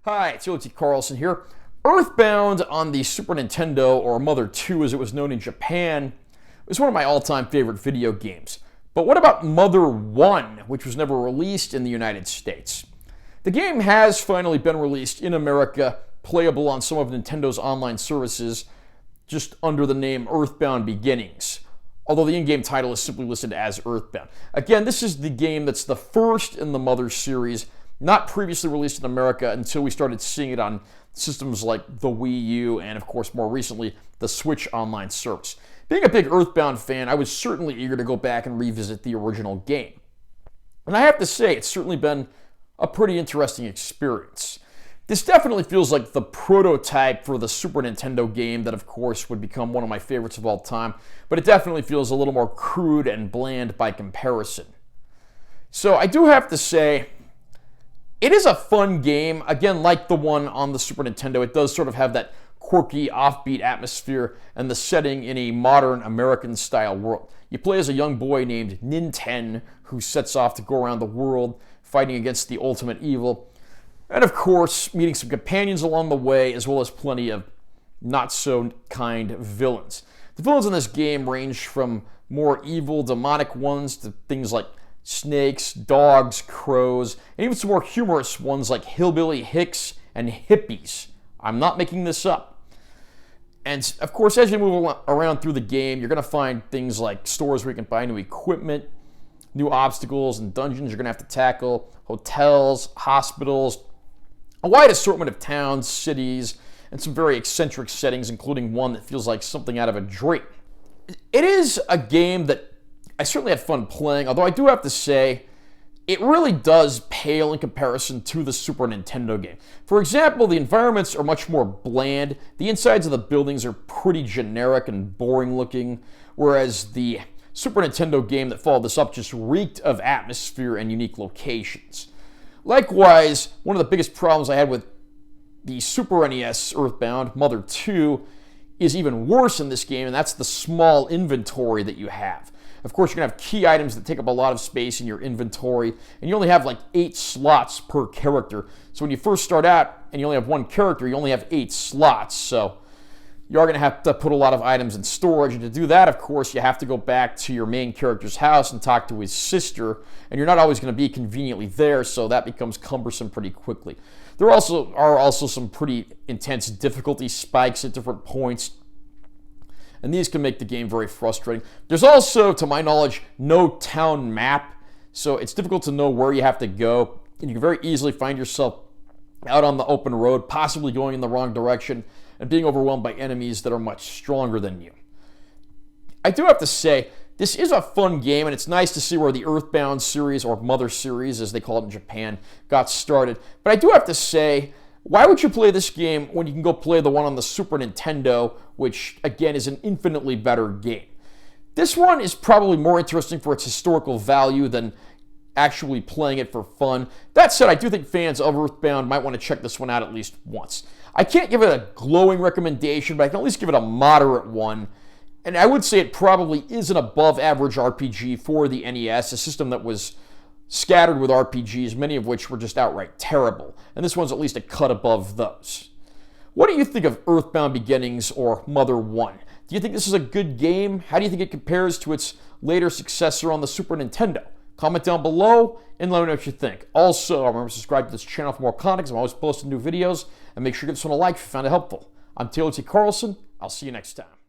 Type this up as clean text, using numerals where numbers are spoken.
Hi, it's Yoji Carlson here. EarthBound on the Super Nintendo, or Mother 2 as it was known in Japan, was one of my all-time favorite video games. But what about Mother 1, which was never released in the United States? The game has finally been released in America, playable on some of Nintendo's online services, just under the name EarthBound Beginnings, although the in-game title is simply listed as EarthBound. Again, this is the game that's the first in the Mother series, not previously released in America until we started seeing it on systems like the Wii U and, of course, more recently, the Switch online service. Being a big EarthBound fan, I was certainly eager to go back and revisit the original game. And I have to say, it's certainly been a pretty interesting experience. This definitely feels like the prototype for the Super Nintendo game that, of course, would become one of my favorites of all time, but it definitely feels a little more crude and bland by comparison. So I do have to say, it is a fun game. Again, like the one on the Super Nintendo, it does sort of have that quirky, offbeat atmosphere and the setting in a modern American-style world. You play as a young boy named Ninten, who sets off to go around the world fighting against the ultimate evil. And of course, meeting some companions along the way, as well as plenty of not-so-kind villains. The villains in this game range from more evil, demonic ones to things like snakes, dogs, crows, and even some more humorous ones like Hillbilly Hicks and hippies. I'm not making this up. And of course, as you move around through the game, you're going to find things like stores where you can buy new equipment, new obstacles and dungeons you're going to have to tackle, hotels, hospitals, a wide assortment of towns, cities, and some very eccentric settings, including one that feels like something out of a dream. It is a game that I certainly had fun playing, although I do have to say, it really does pale in comparison to the Super Nintendo game. For example, the environments are much more bland, the insides of the buildings are pretty generic and boring looking, whereas the Super Nintendo game that followed this up just reeked of atmosphere and unique locations. Likewise, one of the biggest problems I had with the Super NES EarthBound, Mother 2, is even worse in this game, and that's the small inventory that you have. Of course, you're going to have key items that take up a lot of space in your inventory, and you only have like 8 slots per character. So when you first start out and you only have one character, you only have 8 slots. So you are going to have to put a lot of items in storage, and to do that, of course, you have to go back to your main character's house and talk to his sister, and you're not always going to be conveniently there, so that becomes cumbersome pretty quickly. There are also some pretty intense difficulty spikes at different points, and these can make the game very frustrating. There's also, to my knowledge, no town map, so it's difficult to know where you have to go, and you can very easily find yourself out on the open road, possibly going in the wrong direction, and being overwhelmed by enemies that are much stronger than you. I do have to say, this is a fun game, and it's nice to see where the EarthBound series, or Mother series, as they call it in Japan, got started. But I do have to say, why would you play this game when you can go play the one on the Super Nintendo, which, again, is an infinitely better game? This one is probably more interesting for its historical value than actually playing it for fun. That said, I do think fans of EarthBound might want to check this one out at least once. I can't give it a glowing recommendation, but I can at least give it a moderate one. And I would say it probably is an above-average RPG for the NES, a system that was scattered with RPGs, many of which were just outright terrible. And this one's at least a cut above those. What do you think of EarthBound Beginnings, or Mother 1? Do you think this is a good game? How do you think it compares to its later successor on the Super Nintendo? Comment down below and let me know what you think. Also, remember to subscribe to this channel for more content, I'm always posting new videos. And make sure you give this one a like if you found it helpful. I'm Taylor T. Carlson. I'll see you next time.